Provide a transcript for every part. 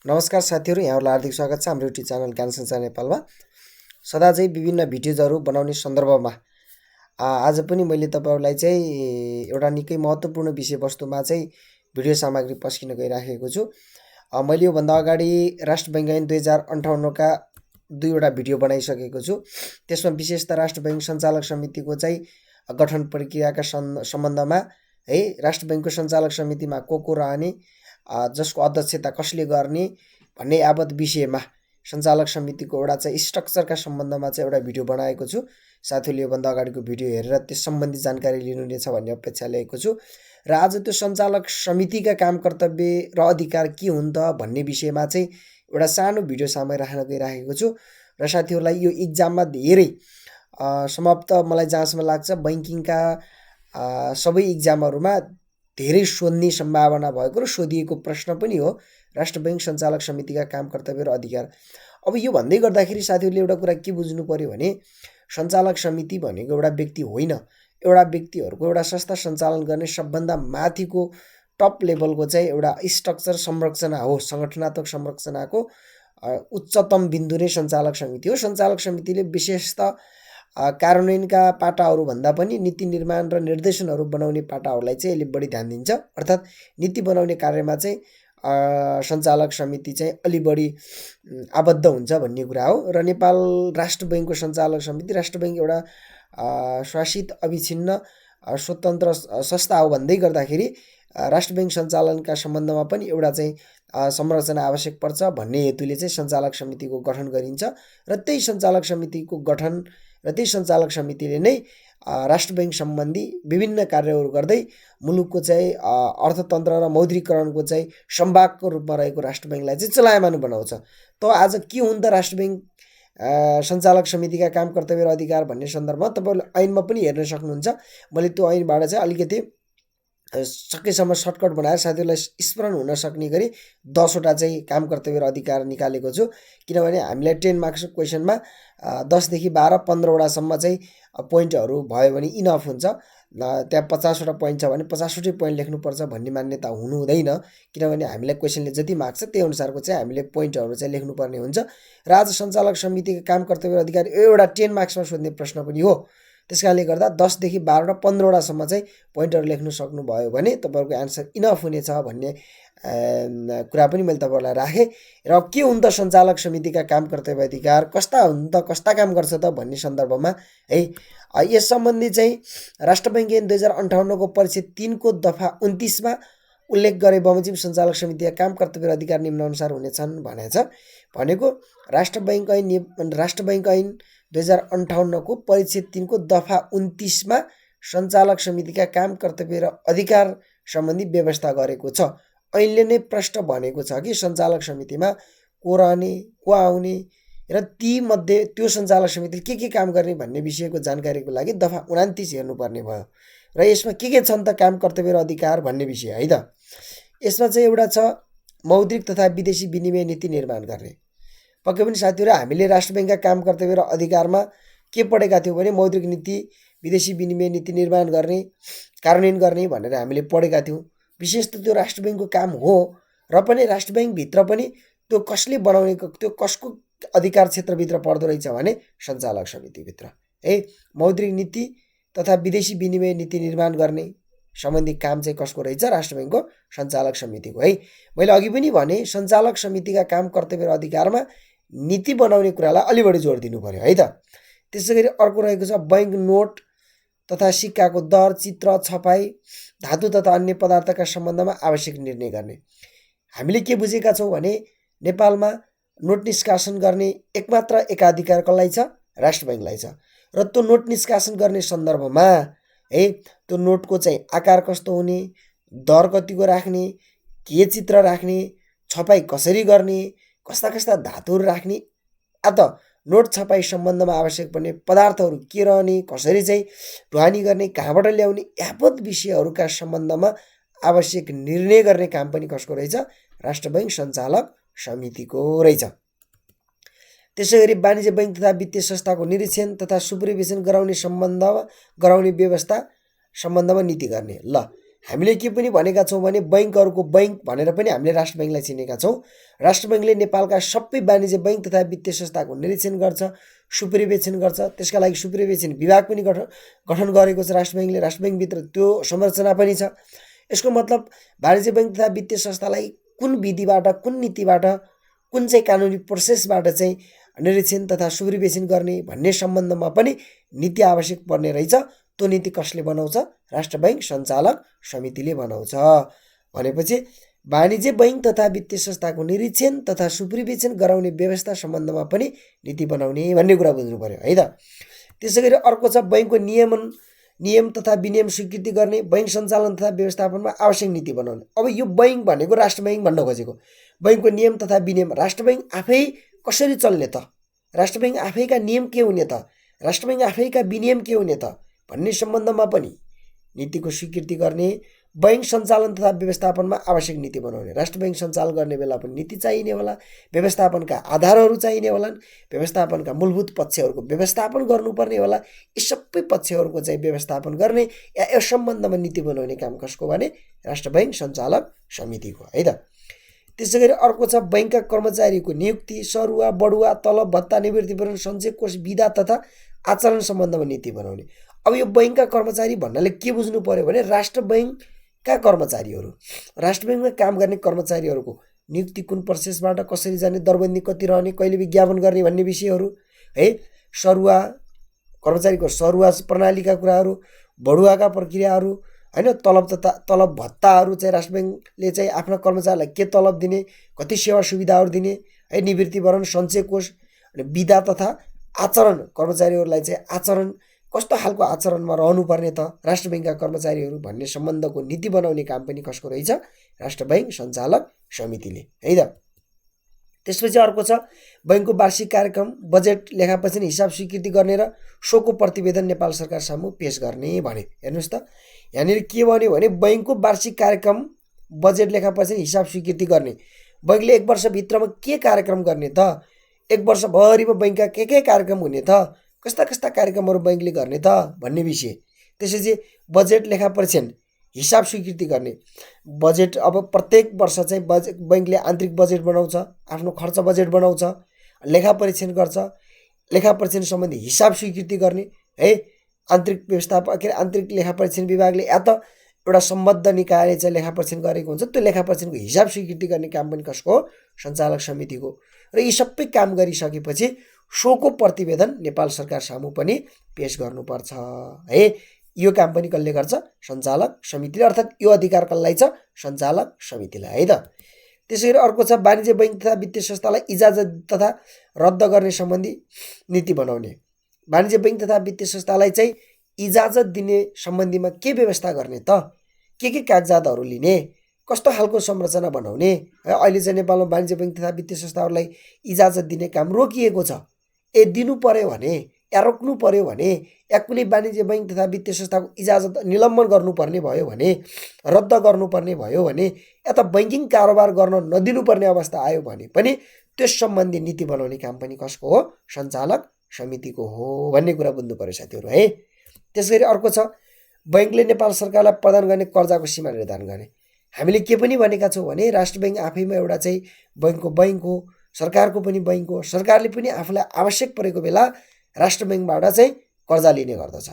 नमस्कार साथीहरू, यहाँहरूलाई हार्दिक स्वागत छ हाम्रो युट्युब च्यानल ज्ञान सञ्चार नेपालमा। सदा चाहिँ विभिन्न भिडियोजहरू बनाउने सन्दर्भमा आज पनि मैले तपाईँहरूलाई चाहिँ एउटा निकै महत्त्वपूर्ण विषयवस्तुमा चाहिँ भिडियो सामग्री पस्किन गइराखेको छु। मैले योभन्दा अगाडि राष्ट्र बैङ्क ऐन 2058 का 2वटा भिडियो बनाइसकेको छु। त्यसमा विशेषतः राष्ट्र बैङ्क सञ्चालक समितिको चाहिँ गठन प्रक्रियाका सम्बन्धमा है, राष्ट्र बैङ्कको सञ्चालक समितिमा को रहने, जसको अध्यक्षता कसले गर्ने भन्ने यावत विषयमा सञ्चालक समितिको एउटा चाहिँ स्ट्रक्चरका सम्बन्धमा चाहिँ एउटा भिडियो बनाएको छु। साथीहरूले योभन्दा अगाडिको भिडियो हेरेर त्यस सम्बन्धी जानकारी लिनुहुनेछ भन्ने अपेक्षा लिएको छु। र आज त्यो सञ्चालक समितिका काम कर्तव्य र अधिकार के हुन् त भन्ने विषयमा चाहिँ एउटा सानो भिडियो सामग्री राख्न गइराखेको छु। र साथीहरूलाई यो इक्जाममा धेरै समाप्त मलाई जहाँसम्म लाग्छ बैङ्किङका सबै इक्जामहरूमा धेरै सोध्ने सम्भावना भएको र सोधिएको प्रश्न पनि हो राष्ट्र बैङ्क सञ्चालक समितिका काम कर्तव्य र अधिकार। अब यो भन्दै गर्दाखेरि साथीहरूले एउटा कुरा के बुझ्नु पर्यो भने सञ्चालक समिति भनेको एउटा व्यक्ति होइन, एउटा व्यक्तिहरूको एउटा संस्था सञ्चालन गर्ने सबभन्दा माथिको टप लेभलको चाहिँ एउटा स्ट्रक्चर संरचना हो। सङ्गठनात्मक संरचनाको उच्चतम बिन्दु नै सञ्चालक समिति हो। सञ्चालक समितिले विशेषतः कार्यान्वयनका पाटाहरू भन्दा पनि नीति निर्माण र निर्देशनहरू बनाउने पाटाहरूलाई चाहिँ यसले बढी ध्यान दिन्छ। अर्थात् नीति बनाउने कार्यमा चाहिँ सञ्चालक समिति चाहिँ अलि बढी आबद्ध हुन्छ भन्ने कुरा हो। र नेपाल राष्ट्र बैङ्कको सञ्चालक समिति, राष्ट्र बैङ्क एउटा शासित अविछिन्न स्वतन्त्र संस्था हो भन्दै गर्दाखेरि राष्ट्र बैङ्क सञ्चालनका सम्बन्धमा पनि एउटा चाहिँ संरचना आवश्यक पर्छ भन्ने हेतुले चाहिँ सञ्चालक समितिको गठन गरिन्छ। र त्यही सञ्चालक समितिको गठन र त्यही सञ्चालक समितिले नै राष्ट्र बैङ्क सम्बन्धी विभिन्न कार्यहरू गर्दै मुलुकको चाहिँ अर्थतन्त्र र मौद्रिकरणको चाहिँ सम्भागको रूपमा रहेको राष्ट्र बैङ्कलाई चाहिँ चलायमान बनाउँछ। त आज के हुन् त राष्ट्र बैङ्क सञ्चालक समितिका काम कर्तव्य र अधिकार भन्ने सन्दर्भमा तपाईँहरूले ऐनमा पनि हेर्न सक्नुहुन्छ। मैले त्यो ऐनबाट चाहिँ अलिकति सकेसम्म सर्टकट बनाएर साथीहरूलाई स्मरण हुन सक्ने गरी 10वटा चाहिँ काम कर्तव्य र अधिकार निकालेको छु। किनभने हामीलाई 10 मार्क्सको क्वेसनमा 10 देखि 12 15वटासम्म चाहिँ पोइन्टहरू भयो भने इनफ हुन्छ। त्यहाँ 50वटा पोइन्ट छ भने 50वटै पोइन्ट लेख्नुपर्छ भन्ने मान्यता हुनु हुँदैन। किनभने हामीलाई क्वेसनले जति माग्छ त्यही अनुसारको चाहिँ हामीले पोइन्टहरू चाहिँ लेख्नुपर्ने हुन्छ। र आज सञ्चालक समितिका काम कर्तव्य र अधिकार एउटा 10 मार्क्समा सोध्ने प्रश्न पनि हो। त्यस कारणले गर्दा 10 देखि 12 15वटासम्म चाहिँ पोइन्टहरू लेख्न सक्नुभयो भने तपाईँहरूको एन्सर इनफ हुनेछ भन्ने कुरा पनि मैले तपाईँहरूलाई राखेँ। र के हुन् त सञ्चालक समितिका काम कर्तव्य अधिकार, कस्ता हुन् त, कस्ता काम गर्छ त भन्ने सन्दर्भमा है, यस सम्बन्धी चाहिँ राष्ट्र बैङ्क ऐन 2058 को परिच्छेद 3 को दफा 29मा उल्लेख गरे बमोजिम सञ्चालक समितिका काम कर्तव्य र अधिकार निम्नानुसार हुनेछन् भनेछ। भनेको राष्ट्र बैङ्क ऐन 2058 को परिच्छेद 3 को दफा 29मा सञ्चालक समितिका काम कर्तव्य र अधिकार सम्बन्धी व्यवस्था गरेको छ। ऐनले नै प्रश्न भनेको छ कि सञ्चालक समितिमा को रहने, को आउने र ती मध्ये त्यो सञ्चालक समितिले के काम गर्ने भन्ने विषयको जानकारीको लागि दफा 29 हेर्नुपर्ने भयो। र यसमा के छन् त काम कर्तव्य र अधिकार भन्ने विषय है त। यसमा चाहिँ एउटा छ मौद्रिक तथा विदेशी विनिमय नीति निर्माण गर्ने। पक्कै पनि साथीहरू हामीले राष्ट्र बैङ्कका काम कर्तव्य र अधिकारमा के पढेका थियौँ भने मौद्रिक नीति, विदेशी विनिमय नीति निर्माण गर्ने, कार्यान्वयन गर्ने भनेर हामीले पढेका थियौँ। विशेष त त्यो राष्ट्र बैङ्कको काम हो। र पनि राष्ट्र बैङ्कभित्र पनि त्यो कसले बनाउने, त्यो कसको अधिकार क्षेत्रभित्र पर्दो रहेछ भने सञ्चालक समितिभित्र है। मौद्रिक नीति तथा विदेशी विनिमय नीति निर्माण गर्ने सम्बन्धी काम चाहिँ कसको रहेछ? राष्ट्र बैङ्कको सञ्चालक समितिको है। मैले अघि पनि भने सञ्चालक समितिका काम कर्तव्य र अधिकारमा नीति बनाउने कुरालाई अलि बढी जोड दिनु पर्यो है त। त्यसै गरी अर्को रहेको छ बैङ्क नोट तथा सिक्काको दर, चित्र, छपाई, धातु तथा अन्य पदार्थका सम्बन्धमा आवश्यक निर्णय गर्ने। हामीले के बुझेका छौँ भने नेपालमा नोट निष्कासन गर्ने एकमात्र एकाधिकार कसलाई छ? राष्ट्र बैङ्कलाई छ। र त्यो नोट निष्कासन गर्ने सन्दर्भमा है, त्यो नोटको चाहिँ आकार कस्तो हुने, दर कतिको राख्ने, के चित्र राख्ने, छपाई कसरी गर्ने, कस्ता कस्ता धातुहरू राख्ने, त नोट छपाई सम्बन्धमा आवश्यक पर्ने पदार्थहरू के रहने, कसरी चाहिँ ढुवानी गर्ने, कहाँबाट ल्याउने, यावत विषयहरूका सम्बन्धमा आवश्यक निर्णय गर्ने काम पनि कसको रहेछ? राष्ट्र बैङ्क सञ्चालक समितिको रहेछ। त्यसै गरी वाणिज्य बैङ्क तथा वित्तीय संस्थाको निरीक्षण तथा सुपरभिजन गराउने व्यवस्था सम्बन्धमा नीति गर्ने। ल, हामीले के पनि भनेका छौँ भने बैङ्कहरूको बैङ्क भनेर पनि हामीले राष्ट्र बैङ्कलाई चिनेका छौँ। राष्ट्र बैङ्कले नेपालका सबै वाणिज्य बैङ्क तथा वित्तीय संस्थाको निरीक्षण गर्छ, सुपरिवेक्षण गर्छ। त्यसका लागि सुपरिवेक्षण विभाग पनि गठन गरेको छ राष्ट्र बैङ्कले। राष्ट्र बैङ्कभित्र त्यो संरचना पनि छ। यसको मतलब वाणिज्य बैङ्क तथा वित्तीय संस्थालाई कुन विधिबाट, कुन नीतिबाट, कुन चाहिँ कानुनी प्रोसेसबाट चाहिँ निरीक्षण तथा सुपरिवेक्षण गर्ने भन्ने सम्बन्धमा पनि नीति आवश्यक पर्ने रहेछ। त्यो नीति कसले बनाउँछ? राष्ट्र बैङ्क सञ्चालक समितिले बनाउँछ। भनेपछि वाणिज्य बैङ्क तथा वित्तीय संस्थाको निरीक्षण तथा सुपरिवेक्षण गराउने व्यवस्था सम्बन्धमा पनि नीति बनाउने भन्ने कुरा बुझ्नु पर्यो है त। त्यसै गरी अर्को छ बैङ्कको नियम तथा विनियम स्वीकृति गर्ने, बैङ्क सञ्चालन तथा व्यवस्थापनमा आवश्यक नीति बनाउने। अब यो बैङ्क भनेको राष्ट्र बैङ्क भन्न खोजेको। बैङ्कको नियम तथा विनियम, राष्ट्र बैङ्क आफै कसरी चल्ने त? राष्ट्र बैङ्क आफैका नियम के हुने त? राष्ट्र बैङ्क आफैका विनियम के हुने त भन्ने सम्बन्धमा पनि नीतिको स्वीकृति गर्ने, बैङ्क सञ्चालन तथा व्यवस्थापनमा आवश्यक नीति बनाउने। राष्ट्र बैङ्क सञ्चालन गर्ने बेला पनि नीति चाहिने होला, व्यवस्थापनका आधारहरू चाहिने होलान्, व्यवस्थापनका मूलभूत पक्षहरूको व्यवस्थापन गर्नुपर्ने होला। यी सबै पक्षहरूको चाहिँ व्यवस्थापन गर्ने या यस सम्बन्धमा नीति बनाउने काम कसको भने राष्ट्र बैङ्क सञ्चालक समितिको है त। त्यसै गरी अर्को छ बैङ्कका कर्मचारीको नियुक्ति, सरुवा, बढुवा, तलब, भत्ता, निवृत्तिपूरण, सञ्चय कोष, विधा तथा आचरण सम्बन्धमा नीति बनाउने। अब यो बैङ्कका कर्मचारी भन्नाले के बुझ्नु पर्यो भने राष्ट्र बैङ्कका कर्मचारीहरू, राष्ट्र बैङ्कमा काम गर्ने कर्मचारीहरूको नियुक्ति कुन प्रोसेसबाट कसरी जाने, दरबन्दी कति रहने, कहिले विज्ञापन गर्ने भन्ने विषयहरू है। सरुवा कर्मचारीको सरुवा प्रणालीका कुराहरू, बढुवाका प्रक्रियाहरू हैन, तलब भत्ताहरू चाहिँ राष्ट्र बैङ्कले चाहिँ आफ्ना कर्मचारीलाई के तलब दिने, कति सेवा सुविधाहरू दिने है, निवृत्तिभरण, सञ्चय कोष अनि विधा तथा आचरण, कर्मचारीहरूलाई चाहिँ आचरण कस्तो खालको आचरणमा रहनुपर्ने त राष्ट्र बैङ्कका कर्मचारीहरू भन्ने सम्बन्धको नीति बनाउने काम पनि कसको रहेछ? राष्ट्र बैङ्क सञ्चालक समितिले है त। त्यसपछि अर्को छ बैङ्कको वार्षिक कार्यक्रम, बजेट, लेखापरीक्षण, हिसाब स्वीकृति गर्ने र सोको प्रतिवेदन नेपाल सरकार सामु पेश गर्ने भने। हेर्नुहोस् त, यहाँनिर के भन्यो भने बैङ्कको वार्षिक कार्यक्रम, बजेट, लेखापरीक्षण, हिसाब स्वीकृति गर्ने। बैङ्कले एक वर्षभित्रमा के कार्यक्रम गर्ने त? एक वर्षभरिमा बैङ्कका के कार्यक्रम हुने त? कस्ता कस्ता कार्यक्रमहरू बैङ्कले गर्ने त भन्ने विषय। त्यसपछि बजेट, लेखापरीक्षण, हिसाब स्वीकृति गर्ने। बजेट अब प्रत्येक वर्ष चाहिँ बैङ्कले आन्तरिक बजेट बनाउँछ, आफ्नो खर्च बजेट बनाउँछ, लेखापरीक्षण गर्छ, लेखापरीक्षण सम्बन्धी हिसाब स्वीकृति गर्ने है। आन्तरिक व्यवस्थापक के आन्तरिक लेखापरीक्षण विभागले या त एउटा सम्बद्ध निकायले चाहिँ लेखापरीक्षण गरेको हुन्छ, त्यो लेखापरीक्षणको हिसाब स्वीकृति गर्ने काम पनि कसको हो? सञ्चालक समितिको। र यी सबै काम गरिसकेपछि सोको प्रतिवेदन नेपाल सरकार सामु पनि पेश गर्नुपर्छ है। यो काम पनि कसले गर्छ? सञ्चालक समितिले। अर्थात् यो अधिकार कसलाई छ? सञ्चालक समितिलाई है त। त्यसै गरी अर्को छ वाणिज्य बैङ्क तथा वित्तीय संस्थालाई इजाजत तथा रद्द गर्ने सम्बन्धी नीति बनाउने। वाणिज्य बैङ्क तथा वित्तीय संस्थालाई चाहिँ इजाजत दिने सम्बन्धीमा के व्यवस्था गर्ने त? के कागजातहरू लिने, कस्तो खालको संरचना बनाउने है। अहिले चाहिँ नेपालमा वाणिज्य बैङ्क तथा वित्तीय संस्थाहरूलाई इजाजत दिने काम रोकिएको छ। दिनु पर्यो भने या रोक्नु पर्यो भने या कुनै वाणिज्य बैङ्क तथा वित्तीय संस्थाको इजाजत निलम्बन गर्नुपर्ने भयो भने, रद्द गर्नुपर्ने भयो भने या त बैङ्किङ कारोबार गर्न नदिनुपर्ने अवस्था आयो भने पनि त्यस सम्बन्धी नीति बनाउने काम पनि कसको हो? सञ्चालक समितिको हो भन्ने कुरा बुझ्नु पर्यो साथीहरू है। त्यसैगरी अर्को छ बैङ्कले नेपाल सरकारलाई प्रदान गर्ने कर्जाको सीमा निर्धारण गर्ने। हामीले के पनि भनेका छौँ भने राष्ट्र बैङ्क आफैमा एउटा चाहिँ बैङ्कको बैङ्क हो, सरकारको पनि बैङ्क हो। सरकारले पनि आफूलाई आवश्यक परेको बेला राष्ट्र बैङ्कबाट चाहिँ कर्जा लिने गर्दछ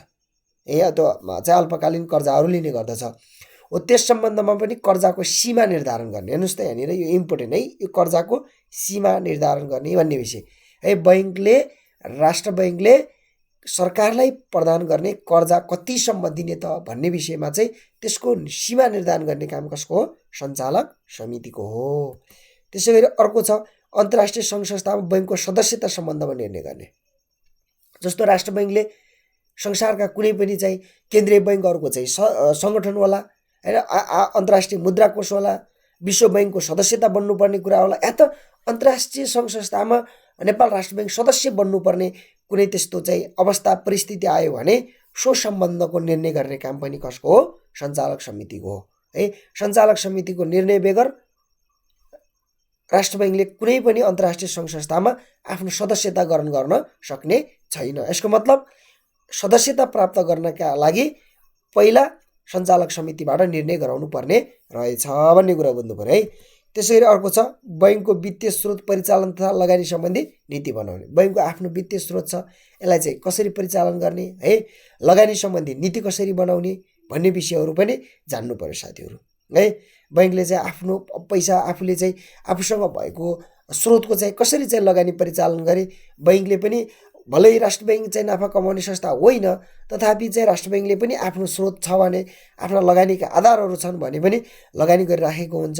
या त्यो चाहिँ अल्पकालीन कर्जाहरू लिने गर्दछ हो। त्यस सम्बन्धमा पनि कर्जाको सीमा निर्धारण गर्ने। हेर्नुहोस् त, यहाँनिर यो इम्पोर्टेन्ट है, यो कर्जाको सीमा निर्धारण गर्ने भन्ने विषय है। बैङ्कले, राष्ट्र बैङ्कले सरकारलाई प्रदान गर्ने कर्जा कतिसम्म दिने त भन्ने विषयमा चाहिँ त्यसको सीमा निर्धारण गर्ने काम कसको हो? सञ्चालक समितिको हो। त्यसै गरी अर्को छ अन्तर्राष्ट्रिय सङ्घ संस्थामा बैङ्कको सदस्यता सम्बन्धमा निर्णय गर्ने। जस्तो राष्ट्र बैङ्कले संसारका कुनै पनि चाहिँ केन्द्रीय बैङ्कहरूको चाहिँ सङ्गठन होला होइन, अन्तर्राष्ट्रिय मुद्रा कोष होला, विश्व बैङ्कको सदस्यता बन्नुपर्ने कुरा होला, या त अन्तर्राष्ट्रिय सङ्घ संस्थामा नेपाल राष्ट्र बैङ्क सदस्य बन्नुपर्ने कुनै त्यस्तो चाहिँ अवस्था परिस्थिति आयो भने सो सम्बन्धको निर्णय गर्ने काम पनि कसको हो? सञ्चालक समितिको हो है। सञ्चालक समितिको निर्णय बेगर राष्ट्र बैङ्कले कुनै पनि अन्तर्राष्ट्रिय सङ्घ संस्थामा आफ्नो सदस्यता ग्रहण गर्न सक्ने छैन। यसको मतलब सदस्यता प्राप्त गर्नका लागि पहिला सञ्चालक समितिबाट निर्णय गराउनु पर्ने रहेछ भन्ने कुरा बुझ्नु पर्यो है। त्यसैगरी अर्को छ बैङ्कको वित्तीय स्रोत परिचालन तथा लगानी सम्बन्धी नीति बनाउने। बैङ्कको आफ्नो वित्तीय स्रोत छ, यसलाई चाहिँ कसरी परिचालन गर्ने है, लगानी सम्बन्धी नीति कसरी बनाउने भन्ने विषयहरू पनि जान्नु पर्यो साथीहरू है। बैङ्कले चाहिँ आफ्नो पैसा आफूले चाहिँ आफूसँग भएको स्रोतको चाहिँ कसरी चाहिँ लगानी परिचालन गरे, बैङ्कले पनि भलै राष्ट्र बैङ्क चाहिँ नाफा कमाउने संस्था होइन, तथापि चाहिँ राष्ट्र बैङ्कले पनि आफ्नो स्रोत छ भने, आफ्ना लगानीका आधारहरू छन् भने पनि लगानी गरिराखेको हुन्छ।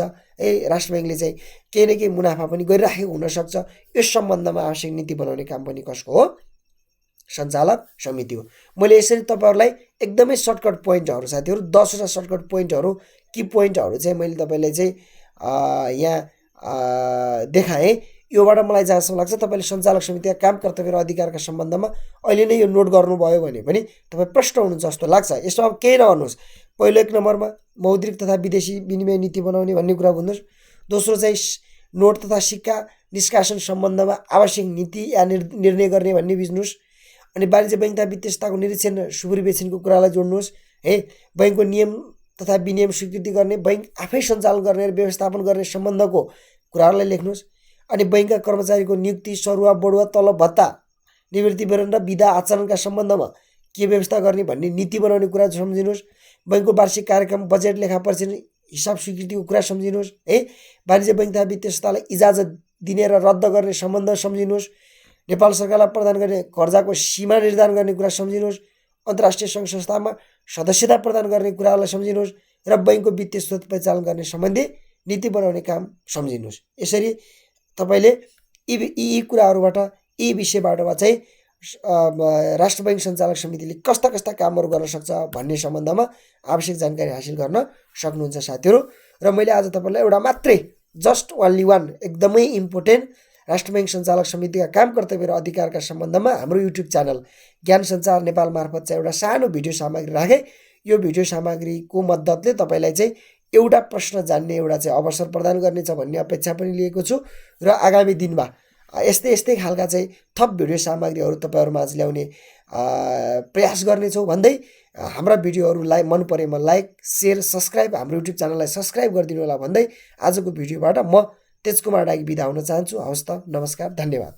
राष्ट्र बैङ्कले चाहिँ केही न केही मुनाफा पनि गरिराखेको हुनसक्छ। यस सम्बन्धमा आवश्यक नीति बनाउने काम पनि कसको हो? सञ्चालक समिति हो। मैले यसरी तपाईँहरूलाई एकदमै सर्टकट पोइन्टहरू साथीहरू 10वटा सर्टकट पोइन्टहरू की पोइन्टहरू चाहिँ मैले तपाईँलाई चाहिँ यहाँ देखाएँ। योबाट मलाई जहाँसम्म लाग्छ तपाईँले सञ्चालक समितिका काम कर्तव्य र अधिकारका सम्बन्धमा अहिले नै यो नोट गर्नुभयो भने पनि तपाईँ प्रष्ट हुनुहुन्छ जस्तो लाग्छ। यसमा अब केही नगर्नुहोस्। पहिलो 1 नम्बरमा मौद्रिक तथा विदेशी विनिमय नीति बनाउने भन्ने कुरा बुझ्नुहोस्। दोस्रो चाहिँ नोट तथा सिक्का निष्कासन सम्बन्धमा आवश्यक नीति या निर्णय गर्ने भन्ने बुझ्नुहोस्। अनि वाणिज्य बैङ्क तथा वित्तीय संस्थाको निरीक्षण सुपरिवेक्षणको कुरालाई जोड्नुहोस् है। बैङ्कको नियम तथा विनियम स्वीकृति गर्ने, बैङ्क आफै सञ्चालन गर्ने र व्यवस्थापन गर्ने सम्बन्धको कुराहरूलाई लेख्नुहोस्। अनि बैङ्कका कर्मचारीको नियुक्ति, सरुवा, बढुवा, तलब, भत्ता, निवृत्ति विवरण र विधा आचरणका सम्बन्धमा के व्यवस्था गर्ने भन्ने नीति बनाउने कुरा सम्झिनुहोस्। बैङ्कको वार्षिक कार्यक्रम, बजेट, लेखापरीक्षण, हिसाब स्वीकृतिको कुरा सम्झिनुहोस् है। वाणिज्य बैङ्क तथा वित्तीय संस्थालाई इजाजत दिने र रद्द गर्ने सम्बन्ध सम्झिनुहोस्। नेपाल सरकारलाई प्रदान गर्ने कर्जाको सीमा निर्धारण गर्ने कुरा सम्झिनुहोस्। अन्तर्राष्ट्रिय सङ्घ संस्थामा सदस्यता प्रदान गर्ने कुराहरूलाई सम्झिनुहोस् र बैङ्कको वित्तीय स्रोत परिचालन गर्ने सम्बन्धी नीति बनाउने काम सम्झिनुहोस्। यसरी तपाईँले यी कुराहरूबाट, यी विषयबाट चाहिँ राष्ट्र बैङ्क सञ्चालक समितिले कस्ता कस्ता कामहरू गर्न सक्छ भन्ने सम्बन्धमा आवश्यक जानकारी हासिल गर्न सक्नुहुन्छ साथीहरू। र मैले आज तपाईँलाई एउटा मात्रै जस्ट ओन्ली वान एकदमै इम्पोर्टेन्ट राष्ट्र बैङ्क सञ्चालक समितिका काम कर्तव्य र अधिकारका सम्बन्धमा हाम्रो युट्युब च्यानल ज्ञान सञ्चार नेपाल मार्फत चाहिँ एउटा सानो भिडियो सामग्री राखेँ। यो भिडियो सामग्रीको मद्दतले तपाईँलाई चाहिँ एउटा प्रश्न जान्ने एउटा चाहिँ अवसर प्रदान गर्नेछ भन्ने अपेक्षा पनि लिएको छु। र आगामी दिनमा यस्तै खालका चाहिँ थप भिडियो सामग्रीहरू तपाईँहरूमाझ ल्याउने प्रयास गर्नेछौँ भन्दै हाम्रा भिडियोहरूलाई मन परेमा लाइक, सेयर, सब्सक्राइब, हाम्रो युट्युब च्यानललाई सब्सक्राइब गरिदिनु होला भन्दै आजको भिडियोबाट म तेजकुमार डागी बिदा हुन चाहन्छु। हवस् त, नमस्कार, धन्यवाद।